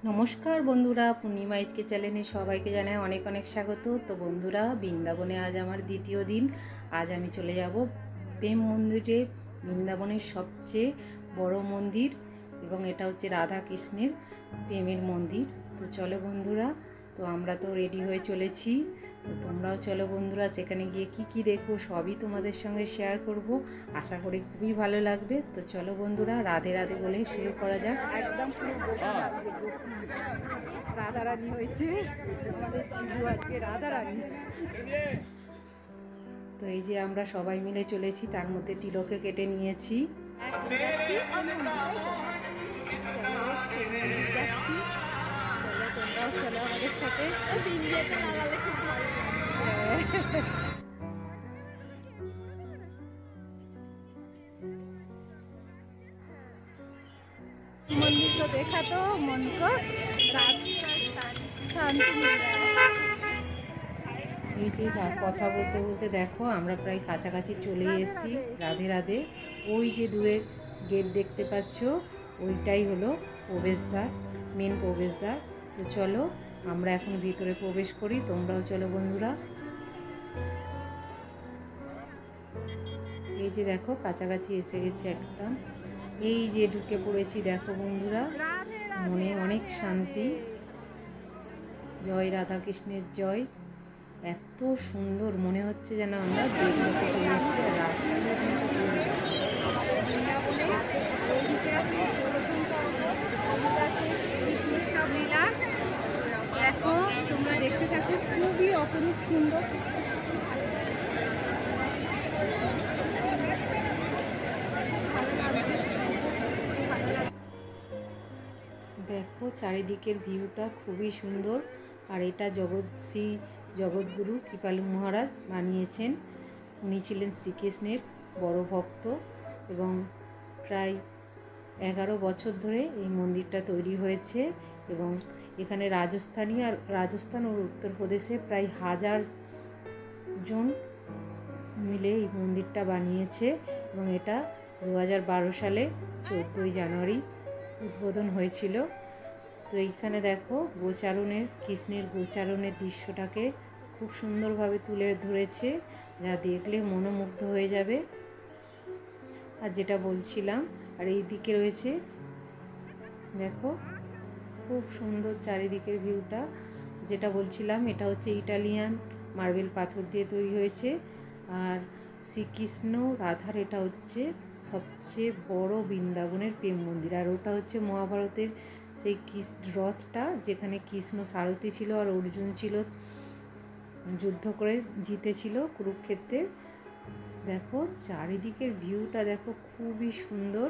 নমস্কার বন্ধুরা, পূর্ণিমা এইচকে চ্যানেলে সবাইকে জানাই অনেক অনেক স্বাগত। তো বন্ধুরা, বৃন্দাবনে আজ আমার দ্বিতীয় দিন। আজ আমি চলে যাব প্রেম মন্দিরে, বৃন্দাবনের সবচেয়ে বড় মন্দির, এবং এটা হচ্ছে রাধা কৃষ্ণের প্রেমের মন্দির। তো চলো বন্ধুরা, তো আমরা তো রেডি হয়ে চলেছি। তো তোমরাও চলো বন্ধুরা, সেখানে গিয়ে কি দেখবো সবই তোমাদের সঙ্গে শেয়ার করব। আশা করি খুবই ভালো লাগবে। তো চলো বন্ধুরা, রাধে রাধে বলে শুরু করা যাক। একদম পুরো রাধারানী হয়েছে আমাদের চিবু, আজকে রাধারানী। তো এই যে আমরা সবাই মিলে চলেছি, তার মধ্যে তিলকে কেটে নিয়েছি। তোমরাও চলো আমাদের সাথে। मंदिर को देखा तो मन को शांति मिल रहा है। এই যে কথা বলতে বলতে দেখো আমরা প্রায় কাছাকাছি চলে এসেছি। রাধে রাধে। ওই যে দূরের গেট দেখতে পাচ্ছ, ওইটাই হলো প্রবেশদ্বার, মেন প্রবেশদ্বার। তো চলো আমরা এখন ভিতরে প্রবেশ করি, তোমরাও চলো বন্ধুরা। এই যে দেখো কাছাকাছি এসে গেছি একদম। এই যে ঢুকে পড়েছি, দেখো বন্ধুরা, মনে অনেক শান্তি। জয় রাধা কৃষ্ণের জয়। এত সুন্দর মনে হচ্ছে যেন আমরা দেবলোকে চলে এসেছি। দেখো তোমরা দেখতে থাকো, খুবই অপরূপ সুন্দর। দেখো চারিদিকের ভিউটা খুবই সুন্দর। আর এটা জগৎগুরু কৃপালু মহারাজ বানিয়েছেন। উনি ছিলেন শ্রীকৃষ্ণের বড় ভক্ত, এবং প্রায় 11 বছর ধরে এই মন্দিরটা তৈরি হয়েছে। এবং এখানে রাজস্থান ও উত্তরপ্রদেশে প্রায় 1000 জন মিলে এই মন্দিরটা বানিয়েছে। এবং এটা 2012 সালে 14 জানুয়ারি উদ্বোধন হয়েছিল। তো এইখানে দেখো কৃষ্ণের গোচারণের দৃশ্যটাকে খুব সুন্দরভাবে তুলে ধরেছে, যা দেখলে মনোমুগ্ধ হয়ে যাবে। আর যেটা বলছিলাম, আর এই দিকে রয়েছে দেখো খুব সুন্দর চারিদিকের ভিউটা। যেটা বলছিলাম, এটা হচ্ছে ইটালিয়ান মার্বেল পাথর দিয়ে তৈরি হয়েছে। আর শ্রীকৃষ্ণ রাধার এটা হচ্ছে সবচেয়ে বড় বৃন্দাবনের প্রেম মন্দির। আর ওটা হচ্ছে মহাভারতের সেই রথটা, যেখানে কৃষ্ণ সারথি ছিল আর অর্জুন ছিল, যুদ্ধ করে জিতেছিল কুরুক্ষেত্রে। দেখো চারিদিকের ভিউটা দেখো, খুবই সুন্দর।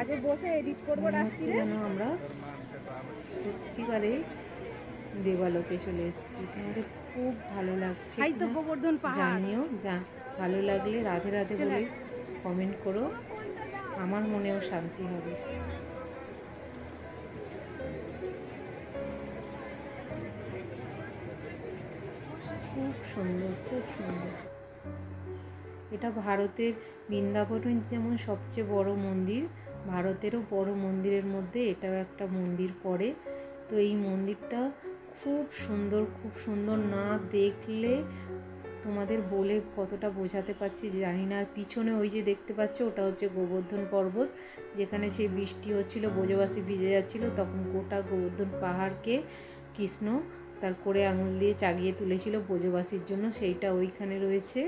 আগে বসে এডিট করবো, যেন আমরা সত্যিকারে দেবালোকে চলে এসেছি। তোমাদের খুব ভালো লাগছে জানিও। ভালো লাগলে রাধে রাধে বলে কমেন্ট করো, আমার মনেও শান্তি হবে। খুব সুন্দর, খুব সুন্দর। এটা ভারতের বৃন্দাবন যেমন সবচেয়ে বড় মন্দির, ভারতেরও বড় মন্দিরের মধ্যে এটাও একটা মন্দির পড়ে। তো এই মন্দিরটা খুব সুন্দর, খুব সুন্দর। না দেখলে তোমাদের বলে কতটা বোঝাতে পারছি জানি না। আর পিছনে ওই যে দেখতে পাচ্ছ, ওটা হচ্ছে গোবর্ধন পর্বত, যেখানে সেই বৃষ্টি হচ্ছিল, ব্রজবাসী ভিজে যাচ্ছিল, তখন গোটা গোবর্ধন পাহাড়কে কৃষ্ণ তার করে আঙুল দিয়ে চাগিয়ে তুলেছিল ব্রজবাসীর জন্য, সেইটা ওইখানে রয়েছে।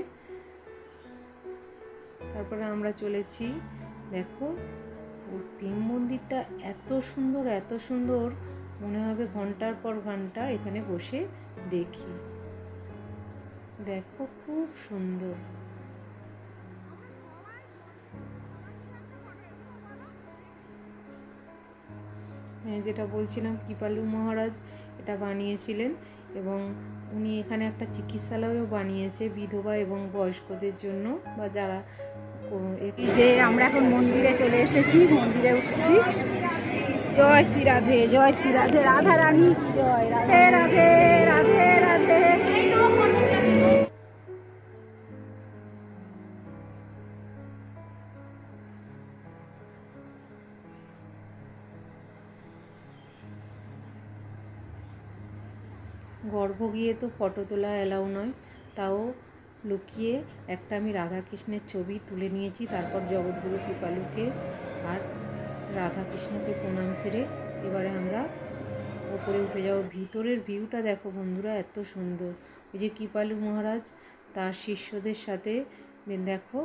তারপরে আমরা চলেছি, দেখো ওর প্রেম মন্দিরটা এত সুন্দর, এত সুন্দর, মনে হবে ঘন্টার পর ঘন্টা এখানে বসে দেখি। দেখো খুব সুন্দর। হ্যাঁ, যেটা বলছিলাম, কৃপালু মহারাজ এটা বানিয়েছিলেন, এবং উনি এখানে একটা চিকিৎসালয়ও বানিয়েছে বিধবা এবং বয়স্কদের জন্য, বা যারা। যে আমরা এখন মন্দিরে চলে এসেছি, মন্দিরে উঠছি। জয় শ্রী রাধে, জয় শ্রী রাধে, রাধা রানী জয়, রাধে রাধে, রাধে রাধে। গর্ভ গিয়ে তো ফটো তোলা অ্যালাউ নয়, তাও লুকিয়ে একটা আমি রাধাকৃষ্ণের ছবি তুলে নিয়েছি। তারপর জগৎগুরু কৃপালুকে আর রাধাকৃষ্ণকে প্রণাম ছেড়ে এবারে আমরা ওপরে উঠে যাবো। ভিতরের ভিউটা দেখো বন্ধুরা, এত সুন্দর। ওই যে কৃপালু মহারাজ তার শিষ্যদের সাথে দেখো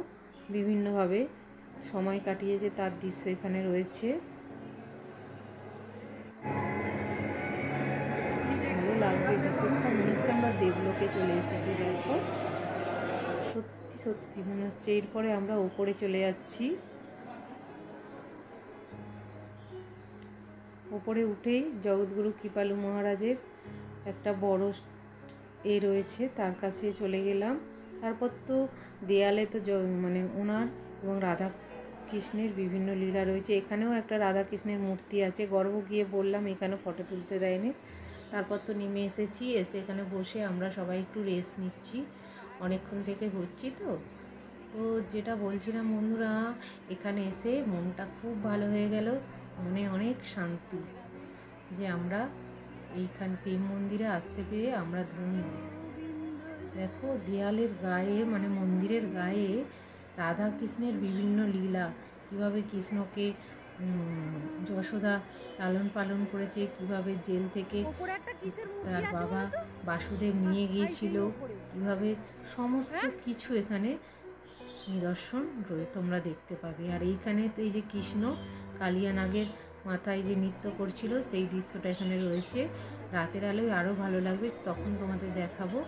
বিভিন্নভাবে সময় কাটিয়েছে, তার দৃশ্য এখানে রয়েছে। ভালো লাগবে ভিতরটা, মনে হচ্ছে আমরা দেবলোকে চলে এসেছি। দেখো সত্যি সত্যি মনে হচ্ছে। এরপরে আমরা ওপরে চলে যাচ্ছি। ওপরে উঠেই জগৎগুরু কৃপালু মহারাজের একটা বড় রয়েছে, তার কাছে চলে গেলাম। তারপর তো দেয়ালে তো মানে ওনার এবং রাধা কৃষ্ণের বিভিন্ন লীলা রয়েছে। এখানেও একটা রাধা কৃষ্ণের মূর্তি আছে। গর্ব গিয়ে বললাম এখানে ফটো তুলতে দেয়নি। তারপর তো নেমে এসেছি, এসে এখানে বসে আমরা সবাই একটু রেস্ট নিচ্ছি, অনেকক্ষণ থেকে ঘুরছি তো। তো যেটা বলছিলাম বন্ধুরা, এখানে এসে মনটা খুব ভালো হয়ে গেল, মনে অনেক শান্তি যে আমরা এইখান প্রেম মন্দিরে আসতে পেরে আমরা ধনী। দেখো দেয়ালের গায়ে মানে মন্দিরের গায়ে রাধা কৃষ্ণের বিভিন্ন লীলা, কীভাবে কৃষ্ণকে যশোদা লালন পালন করেছে, কিভাবে জেল থেকে তার বাবা বাসুদেব নিয়ে গিয়েছিল, কিভাবে সমস্ত কিছু এখানে নিদর্শন তোমরা দেখতে পাবে। আর এইখানে তো এই যে কৃষ্ণ কালিয়া নাগের মাথায় যে নৃত্য করছিল সেই দৃশ্যটা এখানে রয়েছে। রাতের আলোয় আরও ভালো লাগবে, তখন তোমাদের দেখাবো।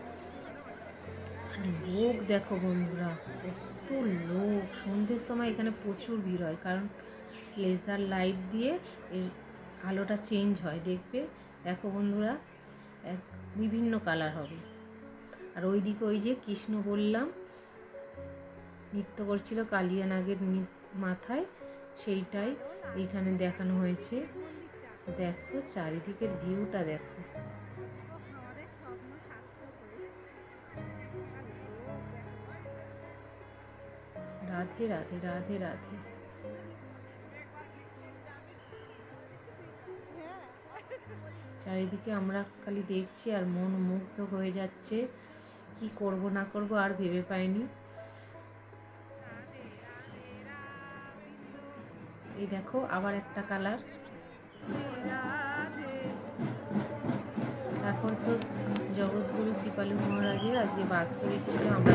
লোক দেখো বন্ধুরা, কত লোক। সন্ধ্যের সময় এখানে প্রচুর ভিড় হয়, কারণ লেজার লাইট দিয়ে এর আলোটা চেঞ্জ হয়, দেখবে। দেখো বন্ধুরা, বিভিন্ন কালার হবে। আর ওইদিকে ওই যে কৃষ্ণ বললাম নৃত্য করছিল কালিয়া নাগের মাথায়, সেইটাই এইখানে দেখানো হয়েছে। দেখো চারিদিকের ভিউটা দেখো। রাধে রাধে রাধে রাধে। চারিদিকে আমরা খালি দেখছি আর মন মুগ্ধ হয়ে যাচ্ছে। কি করব না করব আর ভেবে পাইনি। এই দেখো আবার একটা কালার। তারপর তো জগৎগুরু কৃপালু মহারাজের আজকে বাৎসরিক ছিল, আমরা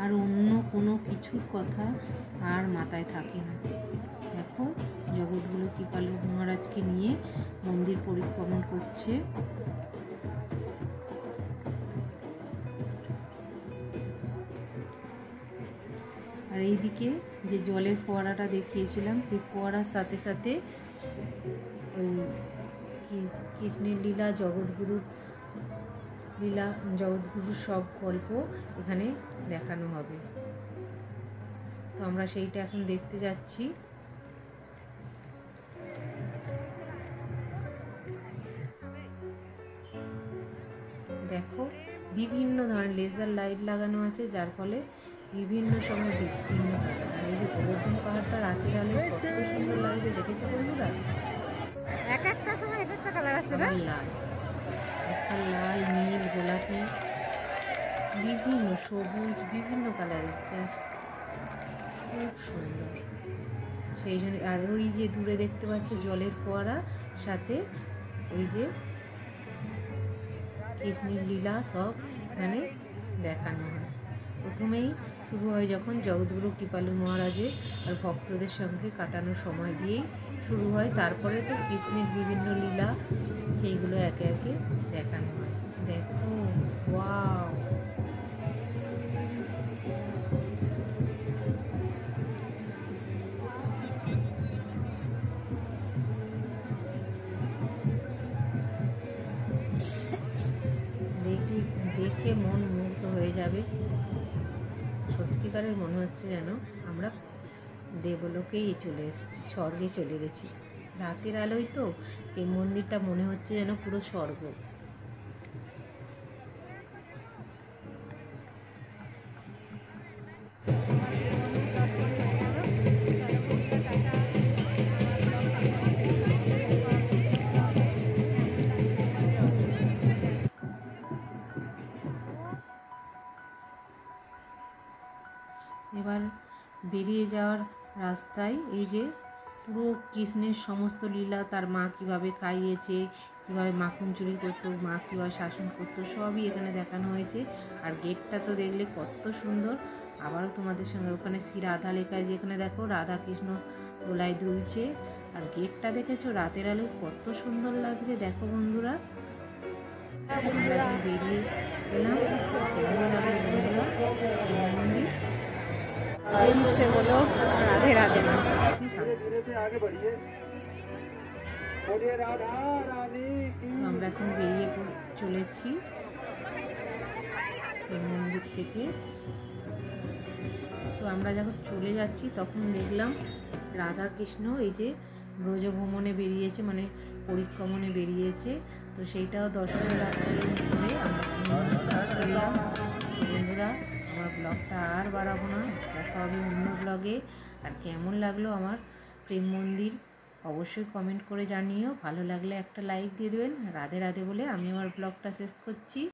আর অন্য কোনো কিছুর কথা আর মাথায় থাকে না। দেখো জগৎগুরু কৃপালু মহারাজকে নিয়ে মন্দির পরিক্রমণ করছে। আর এইদিকে যে জলের ফোয়ারাটা দেখিয়েছিলাম, সেই ফোয়ারার সাথে সাথে ওই কৃষ্ণের লীলা, জগৎগুরুর লীলা, জগৎগুরুর সব গল্প এখানে দেখানো হবে। তো আমরা সেইটা এখন দেখতে যাচ্ছি। দেখো বিভিন্ন ধরনের লেজার লাইট লাগানো আছে, যার ফলে বিভিন্ন সময় বিভিন্ন কালার। এই যে গোবর্ধন পাহাড়টা রাতের আলো কত সুন্দর লাগছে, দেখেছো বন্ধুরা? এক একটা সময় এক একটা কালার আছে না? লাল, একটা লাল, নীল, গোলাপি, বিভিন্ন সবুজ, বিভিন্ন কালারের, জাস্ট খুব সুন্দর। সেই জন্য আর ওই যে দূরে দেখতে পাচ্ছ জলের ফোয়ারা, সাথে ওই যে কৃষ্ণের লীলা সব এখানে দেখানো হয়। প্রথমেই শুরু হয় যখন জগৎগুরু কৃপালু মহারাজের আর ভক্তদের সঙ্গে কাটানোর সময় দিয়েই শুরু হয়, তারপরে তো কৃষ্ণের বিভিন্ন লীলা এইগুলো একে একে দেখানো হয়। দেখো, ওয়াও! দেখে মন মুগ্ধ হয়ে যাবে। সত্যিকারের মনে হচ্ছে যেন আমরা দেবলোকেই চলে এসেছি, স্বর্গে চলে গেছি। রাতের আলোয় তো এই মন্দিরটা মনে হচ্ছে যেন পুরো স্বর্গ। এবার বেরিয়ে যাওয়ার রাস্তায় এই যে পুরো কৃষ্ণের সমস্ত লীলা, তার মা কিভাবে খাইয়েছে, কীভাবে মাখন চুরি করতো, মা কীভাবে শাসন করতো, সবই এখানে দেখানো হয়েছে। আর গেটটা তো দেখলে কত সুন্দর। আবারও তোমাদের সঙ্গে ওখানে শ্রী রাধা লেখা, যেখানে দেখো রাধা কৃষ্ণ দোলায় দুলছে। আর গেটটা দেখেছো রাতের আলোয় কত সুন্দর লাগছে। দেখো বন্ধুরা, বেরিয়ে এলাম। মন্দির से बोलो राधे राधे। আমরা এখন বেরিয়ে চলেছি এই মন্দির থেকে। তো আমরা যখন চলে যাচ্ছি তখন দেখলাম রাধা কৃষ্ণ এই যে ব্রজভ্রমণে বেরিয়েছে, মানে পরিক্রমণে বেরিয়েছে। তো সেইটাও দর্শন করে আমরা করলাম। বন্ধুরা, আমার ব্লগটা আর বাড়াবো না, দেখা হবে অন্য ব্লগে। আর কেমন লাগলো আমার প্রেম মন্দির অবশ্যই কমেন্ট করে জানিও। ভালো লাগলে একটা লাইক দিয়ে দেবেন। রাধে রাধে বলে আমি আমার ব্লগটা শেষ করছি।